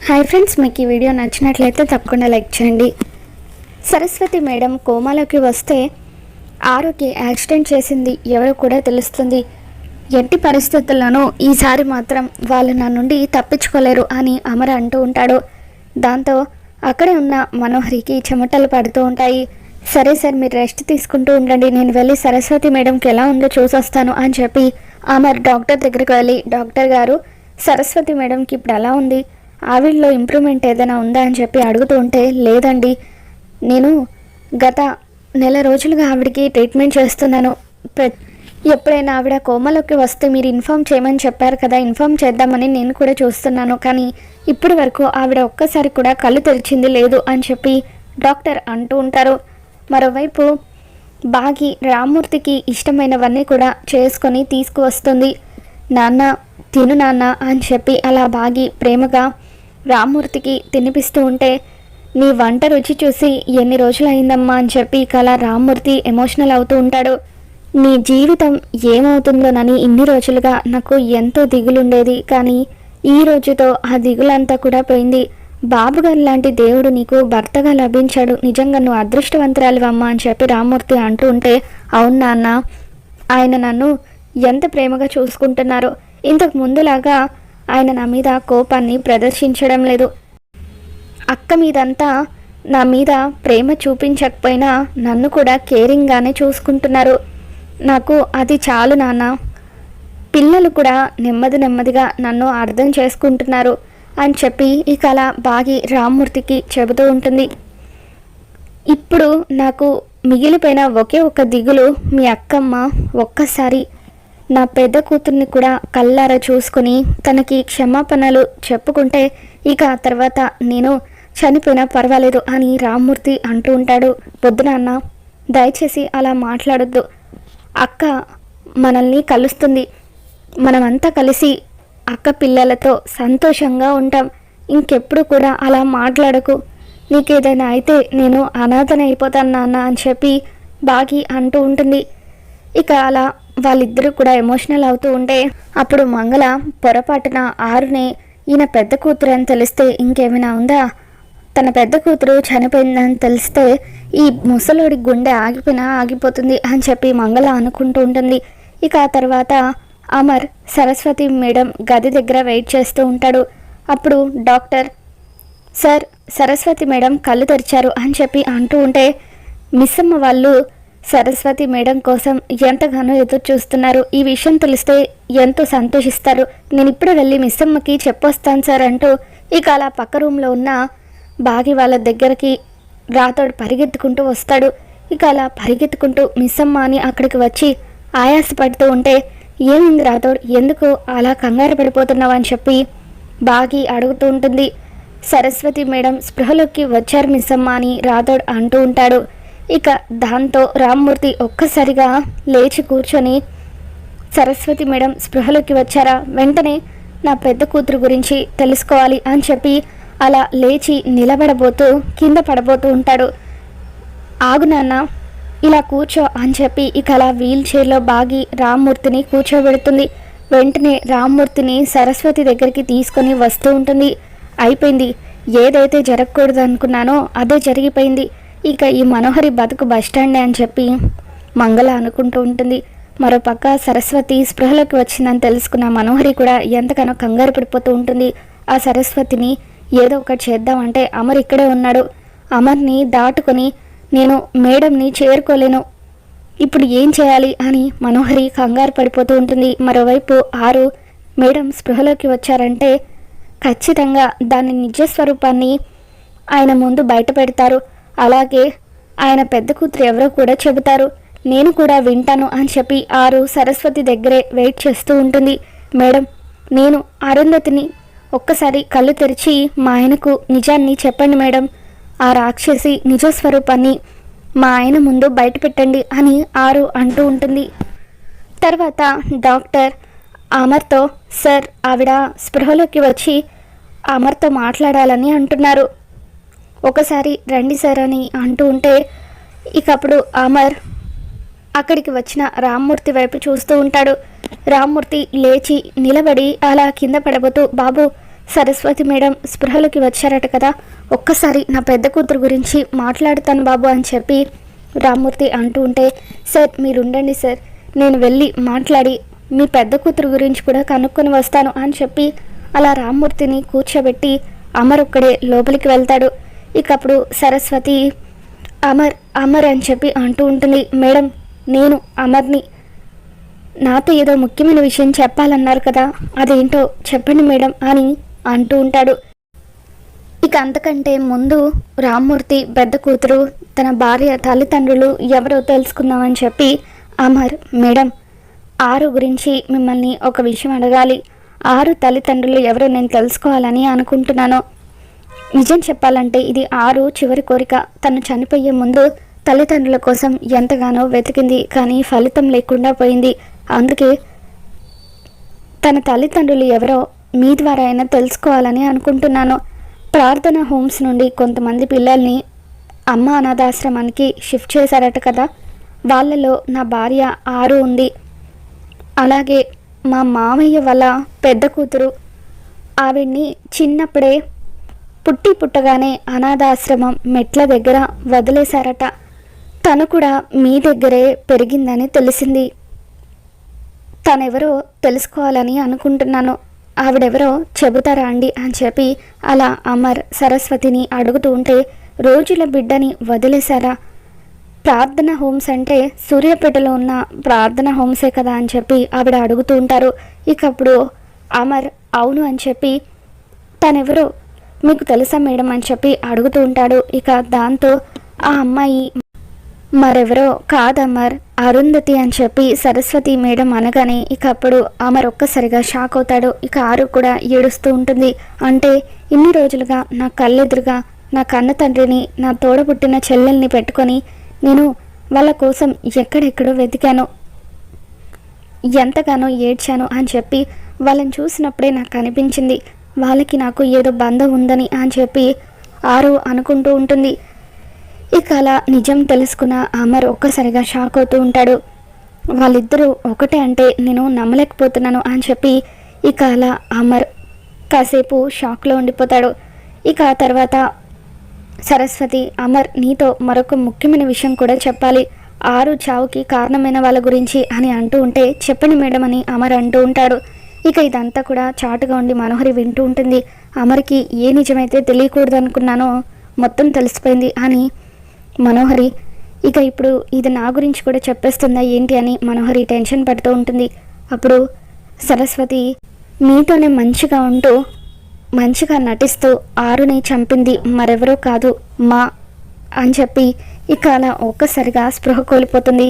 Hi friends, మీకు ఈ video నచ్చినట్లయితే తప్పకుండా లైక్ చేయండి. సరస్వతి మేడం కోమాలోకి వస్తే ఆరోగ్య యాక్సిడెంట్ చేసింది ఎవరో కూడా తెలుస్తుంది. ఎట్టి పరిస్థితుల్లోనూ ఈసారి మాత్రం వాళ్ళు నా నుండి తప్పించుకోలేరు అని అమర్ అంటూ ఉంటాడు. దాంతో అక్కడే ఉన్న మనోహరికి చెమటలు పడుతూ ఉంటాయి. సరే సార్, మీరు రెస్ట్ తీసుకుంటూ ఉండండి, నేను వెళ్ళి సరస్వతి మేడంకి ఎలా ఉందో చూసొస్తాను అని చెప్పి అమర్ డాక్టర్ దగ్గరికి వెళ్ళి, డాక్టర్ గారు సరస్వతి మేడంకి ఇప్పుడు ఎలా ఉంది, ఆవిడలో ఇంప్రూవ్మెంట్ ఏదైనా ఉందా అని చెప్పి అడుగుతూ ఉంటే, లేదండి, నేను గత నెల రోజులుగా ఆవిడకి ట్రీట్మెంట్ చేస్తున్నాను. ఎప్పుడైనా ఆవిడ కోమలోకి వస్తే మీరు ఇన్ఫామ్ చేయమని చెప్పారు కదా, ఇన్ఫామ్ చేద్దామని నేను కూడా చూస్తున్నాను, కానీ ఇప్పటి వరకు ఆవిడ ఒక్కసారి కూడా కళ్ళు తెరిచింది లేదు అని చెప్పి డాక్టర్ అంటూ ఉంటారు. మరోవైపు బాగి రామ్మూర్తికి ఇష్టమైనవన్నీ కూడా చేసుకొని తీసుకువస్తుంది. నాన్న తిను నాన్న అని చెప్పి అలా బాగి ప్రేమగా రామ్మూర్తికి తినిపిస్తూ ఉంటే, నీ వంట రుచి చూసి ఎన్ని రోజులు అయిందమ్మా అని చెప్పి అలా రామ్మూర్తి ఎమోషనల్ అవుతూ ఉంటాడు. నీ జీవితం ఏమవుతుందోనని ఇన్ని రోజులుగా నాకు ఎంతో దిగులుండేది, కానీ ఈ రోజుతో ఆ దిగులంతా కూడా పోయింది. బాబుగారు లాంటి దేవుడు నీకు భర్తగా లభించాడు, నిజంగా నువ్వు అదృష్టవంతురాలివమ్మా అని చెప్పి రామ్మూర్తి అంటూ ఉంటే, అవును నాన్న, ఆయన నన్ను ఎంత ప్రేమగా చూసుకుంటున్నారో, ఇంతకు ముందులాగా ఆయన నా మీద కోపాన్ని ప్రదర్శించడం లేదు. అక్క మీదంతా నా మీద ప్రేమ చూపించకపోయినా నన్ను కూడా కేరింగ్గానే చూసుకుంటున్నారు. నాకు అది చాలు నాన్న. పిల్లలు కూడా నెమ్మదిగా నన్ను అర్థం చేసుకుంటున్నారు అని చెప్పి అలా బాగి రామ్మూర్తికి చెబుతూ ఉంటుంది. ఇప్పుడు నాకు మిగిలిపోయిన ఒకే ఒక దిగులు, మీ అక్కమ్మ ఒక్కసారి నా పెద్ద కూతుర్ని కూడా కళ్ళారా చూసుకొని తనకి క్షమాపణలు చెప్పుకుంటే ఆ తర్వాత నేను చనిపోయినా పర్వాలేదు అని రామ్మూర్తి అంటూ ఉంటాడు. వద్దు నాన్న, దయచేసి అలా మాట్లాడొద్దు. అక్క మనల్ని కలుస్తుంది, మనమంతా కలిసి అక్క పిల్లలతో సంతోషంగా ఉంటాం. ఇంకెప్పుడు కూడా అలా మాట్లాడకు, నీకేదైనా అయితే నేను అనాథన అయిపోతాను నాన్న అని చెప్పి బాగి అంటూ ఉంటుంది. అలా వాళ్ళిద్దరూ కూడా ఎమోషనల్ అవుతూ ఉంటే, అప్పుడు మంగళ పొరపాటున ఆరునే ఈయన పెద్ద కూతురు అని తెలిస్తే ఇంకేమైనా ఉందా, తన పెద్ద కూతురు చనిపోయిందని తెలిస్తే ఈ ముసలోడి గుండె ఆగిపోతుంది అని చెప్పి మంగళ అనుకుంటూ ఉంటుంది. ఆ తర్వాత అమర్ సరస్వతి మేడం గది దగ్గర వెయిట్ చేస్తూ ఉంటాడు. అప్పుడు డాక్టర్, సార్ సరస్వతి మేడం కళ్ళు తెరిచారు అని చెప్పి అంటూ ఉంటే, మిస్సమ్మ వాళ్ళు సరస్వతి మేడం కోసం ఎంతగానో ఎదురు చూస్తున్నారు, ఈ విషయం తెలిస్తే ఎంతో సంతోషిస్తారు, నేను ఇప్పుడే వెళ్ళి మిస్సమ్మకి చెప్పొస్తాను సార్ అంటూ అలా పక్క రూమ్లో ఉన్న బాగి వాళ్ళ దగ్గరికి రాతోడు పరిగెత్తుకుంటూ వస్తాడు. అలా పరిగెత్తుకుంటూ మిస్సమ్మ అని అక్కడికి వచ్చి ఆయాసపడుతూ ఉంటే, ఏమైంది రాతోడు, ఎందుకు అలా కంగారు పడిపోతున్నావు అని చెప్పి బాగి అడుగుతూ ఉంటుంది. సరస్వతి మేడం స్పృహలోకి వచ్చారు మిస్సమ్మ అని రాతోడు అంటూ ఉంటాడు. దాంతో రామ్మూర్తి ఒక్కసారిగా లేచి కూర్చొని, సరస్వతి మేడం స్పృహలోకి వచ్చారా, వెంటనే నా పెద్ద కూతురు గురించి తెలుసుకోవాలి అని చెప్పి అలా లేచి నిలబడబోతూ కింద పడబోతూ ఉంటాడు. ఆగు నాన్న, ఇలా కూర్చో అని చెప్పి అలా వీల్ చైర్లో బాగి రామ్మూర్తిని కూర్చోబెడుతుంది. వెంటనే రామ్మూర్తిని సరస్వతి దగ్గరికి తీసుకొని వస్తూ ఉంటుంది. అయిపోయింది, ఏదైతే జరగకూడదు అనుకున్నానో అదే జరిగిపోయింది, ఈ మనోహరి బతుకు బస్టాండే అని చెప్పి మంగళ అనుకుంటూ ఉంటుంది. మరోపక్క సరస్వతి స్పృహలోకి వచ్చిందని తెలుసుకున్న మనోహరి కూడా ఎంతగానో కంగారు పడిపోతూ ఉంటుంది. ఆ సరస్వతిని ఏదో ఒకటి చేద్దామంటే అమర్ ఇక్కడే ఉన్నాడు, అమర్ని దాటుకొని నేను మేడంని చేరుకోలేను, ఇప్పుడు ఏం చేయాలి అని మనోహరి కంగారు పడిపోతూ ఉంటుంది. మరోవైపు ఆరు మేడం స్పృహలోకి వచ్చారంటే ఖచ్చితంగా దాని నిజస్వరూపాన్ని ఆయన ముందు బయట పెడతారు, అలాగే ఆయన పెద్ద కూతురు ఎవరో కూడా చెబుతారు, నేను కూడా వింటాను అని చెప్పి ఆరు సరస్వతి దగ్గరే వెయిట్ చేస్తూ ఉంటుంది. మేడం, నేను అరుంధతిని, ఒక్కసారి కళ్ళు తెరిచి మా ఆయనకు నిజాన్ని చెప్పండి మేడం, ఆ రాక్షసి నిజస్వరూపాన్ని మా ఆయన ముందు బయట పెట్టండి అని ఆరు అంటూ ఉంటుంది. తర్వాత డాక్టర్ అమర్తో, సార్ ఆవిడ స్పృహలోకి వచ్చి అమర్తో మాట్లాడాలని అంటున్నారు, ఒకసారి రండి సార్ అని అంటూ ఉంటే అప్పుడు అమర్ అక్కడికి వచ్చిన రామ్మూర్తి వైపు చూస్తూ ఉంటాడు. రామ్మూర్తి లేచి నిలబడి అలా కింద పడబోతూ, బాబు సరస్వతి మేడం స్పృహలోకి వచ్చారట కదా, ఒక్కసారి నా పెద్ద కూతురు గురించి మాట్లాడుతాను బాబు అని చెప్పి రామ్మూర్తి అంటూ ఉంటే, సార్ మీరు ఉండండి సార్, నేను వెళ్ళి మాట్లాడి మీ పెద్ద కూతురు గురించి కూడా కనుక్కొని వస్తాను అని చెప్పి అలా రామ్మూర్తిని కూర్చోబెట్టి అమర్ ఒక్కడే లోపలికి వెళ్తాడు. ఇక అప్పుడు సరస్వతి అమర్ అమర్ అని చెప్పి అంటూ ఉంటుంది, మేడం నేను అమర్ని, నాతో ఏదో ముఖ్యమైన విషయం చెప్పాలన్నారు కదా, అదేంటో చెప్పండి మేడం అని అంటూ ఉంటాడు. ఇక అంతకంటే ముందు రామ్మూర్తి పెద్ద కూతురు తన భార్య తల్లిదండ్రులు ఎవరో తెలుసుకుందామని చెప్పి అమర్ మేడం ఆరు గురించి మిమ్మల్ని ఒక విషయం అడగాలి, ఆరు తల్లిదండ్రులు ఎవరో నేను తెలుసుకోవాలని అనుకుంటున్నాను. నిజం చెప్పాలంటే ఇది ఆరు చివరి కోరిక. తను చనిపోయే ముందు తల్లిదండ్రుల కోసం ఎంతగానో వెతికింది, కానీ ఫలితం లేకుండా పోయింది. అందుకే తన తల్లిదండ్రులు ఎవరో మీ ద్వారా అయినా తెలుసుకోవాలని అనుకుంటున్నాను. ప్రార్థన హోమ్స్ నుండి కొంతమంది పిల్లల్ని అమ్మ అనాథాశ్రమానికి షిఫ్ట్ చేశారట కదా, వాళ్ళలో నా భార్య ఆరు ఉంది. అలాగే మా మామయ్య వాళ్ళ పెద్ద కూతురు, ఆవిడ్ని చిన్నప్పుడే పుట్టగానే అనాథాశ్రమం మెట్ల దగ్గర వదిలేశారట. తను కూడా మీ దగ్గరే పెరిగిందని తెలిసింది. తనెవరో తెలుసుకోవాలని అనుకుంటున్నాను, ఆవిడెవరో చెబుతారా అండి అని చెప్పి అలా అమర్ సరస్వతిని అడుగుతూ ఉంటే, రోజుల బిడ్డని వదిలేశారా? ప్రార్థన హోమ్స్ అంటే సూర్యాపేటలో ఉన్న ప్రార్థన హోమ్సే కదా అని చెప్పి ఆవిడ అడుగుతూ ఉంటారు. ఇక అప్పుడు అమర్ అవును అని చెప్పి, తనెవరో మీకు తెలుసా మేడం అని చెప్పి అడుగుతూ ఉంటాడు. ఇక దాంతో ఆ అమ్మాయి మరెవరో కాదమర్, అరుంధతి అని చెప్పి సరస్వతి మేడం అనగానే ఇక అప్పుడు అమర్ ఒక్కసారిగా షాక్ అవుతాడు. ఇక ఆరు కూడా ఏడుస్తూ ఉంటుంది. అంటే ఇన్ని రోజులుగా నా కళ్ళెదురుగా నా కన్న తండ్రిని, నా తోడబుట్టిన చెల్లెల్ని పెట్టుకొని నేను వాళ్ళ కోసం ఎక్కడెక్కడో వెతికాను, ఎంతగానో ఏడ్చాను అని చెప్పి వాళ్ళని చూసినప్పుడే నాకు అనిపించింది వాళ్ళకి నాకు ఏదో బంధం ఉందని అని చెప్పి ఆరు అనుకుంటూ ఉంటుంది. ఇక అలా నిజం తెలుసుకున్న అమర్ ఒక్కసారిగా షాక్ అవుతూ ఉంటాడు. వాళ్ళిద్దరూ ఒకటే అంటే నేను నమ్మలేకపోతున్నాను అని చెప్పి ఇక అలా అమర్ కాసేపు షాక్లో ఉండిపోతాడు. ఇక ఆ తర్వాత సరస్వతి అమర్ నీతో మరొక ముఖ్యమైన విషయం కూడా చెప్పాలి, ఆరు చావుకి కారణమైన వాళ్ళ గురించి అని అంటూ ఉంటే, చెప్పండి మేడం అని అమర్ అంటూ ఉంటాడు. ఇక ఇదంతా కూడా చాటుగా ఉండి మనోహరి వింటూ ఉంటుంది. అమర్కి ఏ నిజమైతే తెలియకూడదు అనుకున్నానో మొత్తం తెలిసిపోయింది అని మనోహరి, ఇక ఇప్పుడు ఇది నా గురించి కూడా చెప్పేస్తుందా ఏంటి అని మనోహరి టెన్షన్ పడుతూ ఉంటుంది. అప్పుడు సరస్వతి మీతోనే మంచిగా ఉంటూ మంచిగా నటిస్తూ ఆరుని చంపింది మరెవరో కాదు మా అని చెప్పి ఇక అలా ఒక్కసారిగా స్పృహ కోల్పోతుంది.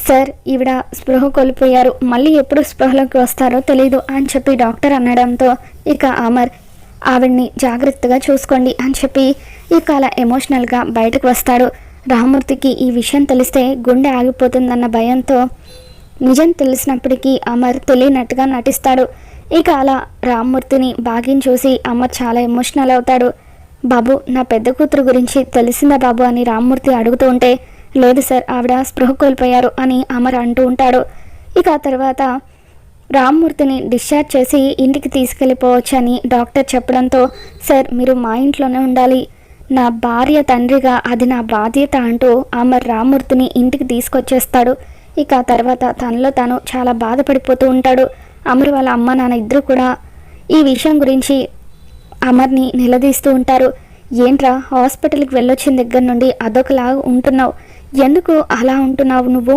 సార్ ఈవిడ స్పృహ కోల్పోయారు, మళ్ళీ ఎప్పుడు స్పృహలోకి వస్తారో తెలీదు అని చెప్పి డాక్టర్ అనడంతో ఇక అమర్ ఆవిడ్ని జాగ్రత్తగా చూసుకోండి అని చెప్పి ఇక అలా ఎమోషనల్గా బయటకు వస్తాడు. రామ్మూర్తికి ఈ విషయం తెలిస్తే గుండె ఆగిపోతుందన్న భయంతో నిజం తెలిసినప్పటికీ అమర్ తెలియనట్టుగా నటిస్తాడు. ఇక అలా రామ్మూర్తిని బాగిని చూసి అమర్ చాలా ఎమోషనల్ అవుతాడు. బాబు నా పెద్ద కూతురు గురించి తెలిసిందా బాబు అని రామ్మూర్తి అడుగుతూ ఉంటే, లేదు సార్ ఆవిడ స్పృహ కోల్పోయారు అని అమర్ అంటూ ఉంటాడు. ఇక ఆ తర్వాత రామ్మూర్తిని డిశ్చార్జ్ చేసి ఇంటికి తీసుకెళ్ళిపోవచ్చని డాక్టర్ చెప్పడంతో, సార్ మీరు మా ఇంట్లోనే ఉండాలి, నా భార్య తండ్రిగా అది నా బాధ్యత అంటూ అమర్ రామ్మూర్తిని ఇంటికి తీసుకొచ్చేస్తాడు. ఇక ఆ తర్వాత తనలో తాను చాలా బాధపడిపోతూ ఉంటాడు. అమర్ వాళ్ళ అమ్మ నాన్న ఇద్దరు కూడా ఈ విషయం గురించి అమర్ని నిలదీస్తూ ఉంటారు. ఏంట్రా హాస్పిటల్కి వెళ్ళొచ్చిన దగ్గర నుండి అదొకలా ఉంటున్నావు, ఎందుకు అలా ఉంటున్నావు నువ్వు,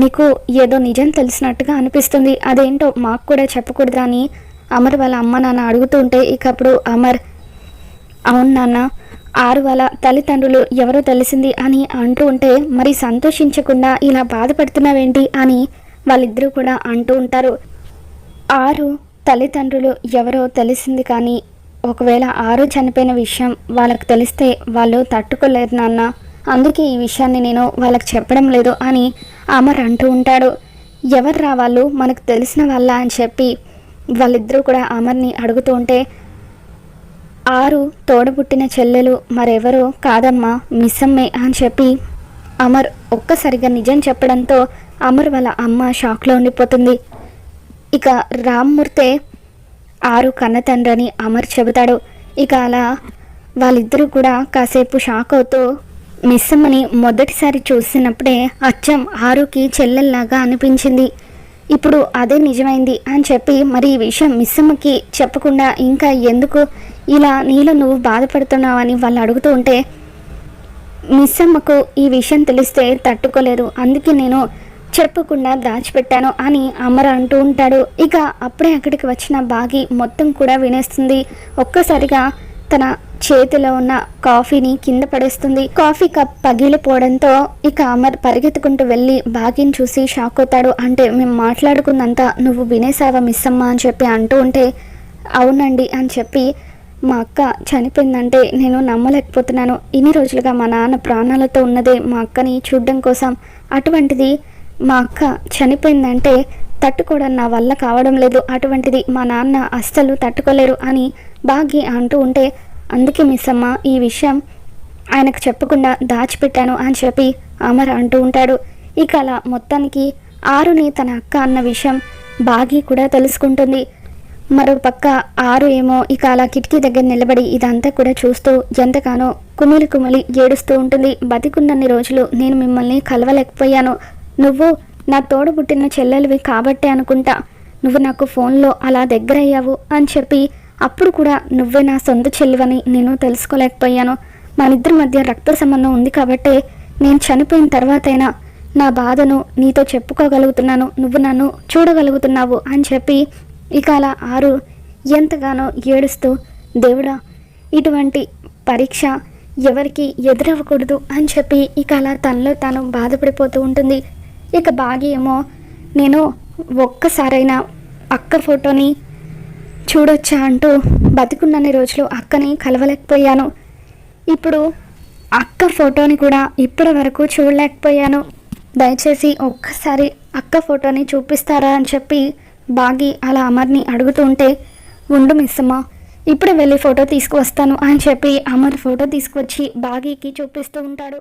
నీకు ఏదో నిజం తెలిసినట్టుగా అనిపిస్తుంది, అదేంటో మాకు కూడా చెప్పకూడదా అని అమర్ వాళ్ళ అమ్మ నాన్న అడుగుతూ ఉంటే, ఇక అప్పుడు అమర్ అవును నాన్న ఆరు వాళ్ళ తల్లిదండ్రులు ఎవరో తెలిసింది అని అంటూ ఉంటే, మరి సంతోషించకుండా ఇలా బాధపడుతున్నావేంటి అని వాళ్ళిద్దరూ కూడా అంటూ ఉంటారు. ఆరు తల్లిదండ్రులు ఎవరో తెలిసింది, కానీ ఒకవేళ ఆరు చనిపోయిన విషయం వాళ్ళకు తెలిస్తే వాళ్ళు తట్టుకోలేరు నాన్న, అందుకే ఈ విషయాన్ని నేను వాళ్ళకి చెప్పడం లేదు అని అమర్ అంటూ ఉంటాడు. ఎవర్రా వాళ్ళు, మనకు తెలిసిన వాళ్ళ అని చెప్పి వాళ్ళిద్దరూ కూడా అమర్ని అడుగుతూ ఉంటే, ఆరు తోడబుట్టిన చెల్లెలు మరెవరో కాదమ్మా మిస్సమ్మే అని చెప్పి అమర్ ఒక్కసారిగా నిజం చెప్పడంతో అమర్ వాళ్ళ అమ్మ షాక్లో ఉండిపోతుంది. ఇక రామ్మూర్తే ఆరు కన్న తండ్రి అమర్ చెబుతాడు. ఇక అలా వాళ్ళిద్దరూ కూడా కాసేపు షాక్ అవుతూ మిస్సమ్మని మొదటిసారి చూసినప్పుడే అచ్చం ఆరుకి చెల్లెల్లాగా అనిపించింది. ఇప్పుడు అదే నిజమైంది అని చెప్పి మరి ఈ విషయం మిస్సమ్మకి చెప్పకుండా ఇంకా ఎందుకు ఇలా నీలో నువ్వు బాధపడుతున్నావని వాళ్ళు అడుగుతూ ఉంటే మిస్సమ్మకు ఈ విషయం తెలిస్తే తట్టుకోలేదు, అందుకే నేను చెప్పకుండా దాచిపెట్టాను అని అమర్ అంటూ ఉంటాడు. ఇక అప్పుడే అక్కడికి వచ్చిన బాగి మొత్తం కూడా వినేస్తుంది. ఒక్కసారిగా తన చేతిలో ఉన్న కాఫీని కింద పడేస్తుంది. కాఫీ కప్ పగిలిపోవడంతో ఇక అమర్ పరిగెత్తుకుంటూ వెళ్ళి బాగిని చూసి షాక్ అవుతాడు. అంటే మేము మాట్లాడుకున్నంత నువ్వు వినేసావా మిస్సమ్మ అని చెప్పి అంటూ ఉంటే అవునండి అని చెప్పి మా అక్క చనిపోయిందంటే నేను నమ్మలేకపోతున్నాను. ఇన్ని రోజులుగా మా నాన్న ప్రాణాలతో ఉన్నదే మా అక్కని చూడడం కోసం, అటువంటిది మా అక్క చనిపోయిందంటే తట్టుకోవడం నా వల్ల కావడం లేదు, అటువంటిది మా నాన్న అస్సలు తట్టుకోలేరు అని బాగి అంటూ ఉంటే అందుకే మిస్సమ్మ ఈ విషయం ఆయనకు చెప్పకుండా దాచిపెట్టాను అని చెప్పి అమర్ అంటూ ఉంటాడు. ఇక అలా మొత్తానికి ఆరుని తన అక్క అన్న విషయం బాగి కూడా తెలుసుకుంటుంది. మరో పక్క ఆరు ఏమో ఇక అలా కిటికీ దగ్గర నిలబడి ఇదంతా కూడా చూస్తూ ఎంతగానో కుమిలి కుమిలి ఏడుస్తూ ఉంటుంది. బతికున్నన్ని రోజులు నేను మిమ్మల్ని కలవలేకపోయాను, నువ్వు నా తోడు పుట్టిన చెల్లెలివి కాబట్టే అనుకుంటా నువ్వు నాకు ఫోన్లో అలా దగ్గరయ్యావు అని చెప్పి అప్పుడు కూడా నువ్వే నా సొంత చెల్లివని నేను తెలుసుకోలేకపోయాను. మన ఇద్దరి మధ్య రక్త సంబంధం ఉంది కాబట్టే నేను చనిపోయిన తర్వాతైనా నా బాధను నీతో చెప్పుకోగలుగుతున్నాను, నువ్వు నన్ను చూడగలుగుతున్నావు అని చెప్పి ఇక అలా ఆరు ఎంతగానో ఏడుస్తూ దేవుడా ఇటువంటి పరీక్ష ఎవరికి ఎదురవ్వకూడదు అని చెప్పి ఇక అలా తనలో తాను బాధపడిపోతూ ఉంటుంది. ఇక బాగి ఏమో నేను ఒక్కసారైనా అక్క ఫోటోని చూడొచ్చా అంటూ బతికున్నన్ని రోజులు అక్కని కలవలేకపోయాను, ఇప్పుడు అక్క ఫోటోని కూడా ఇప్పటి వరకు చూడలేకపోయాను, దయచేసి ఒక్కసారి అక్క ఫోటోని చూపిస్తారా అని చెప్పి బాగి అలా అమర్ని అడుగుతూ ఉంటే ఉండు మిస్సమ్మ ఇప్పుడే వెళ్ళి ఫోటో తీసుకువస్తాను అని చెప్పి అమర్ ఫోటో తీసుకువచ్చి బాగీకి చూపిస్తూ ఉంటాడు.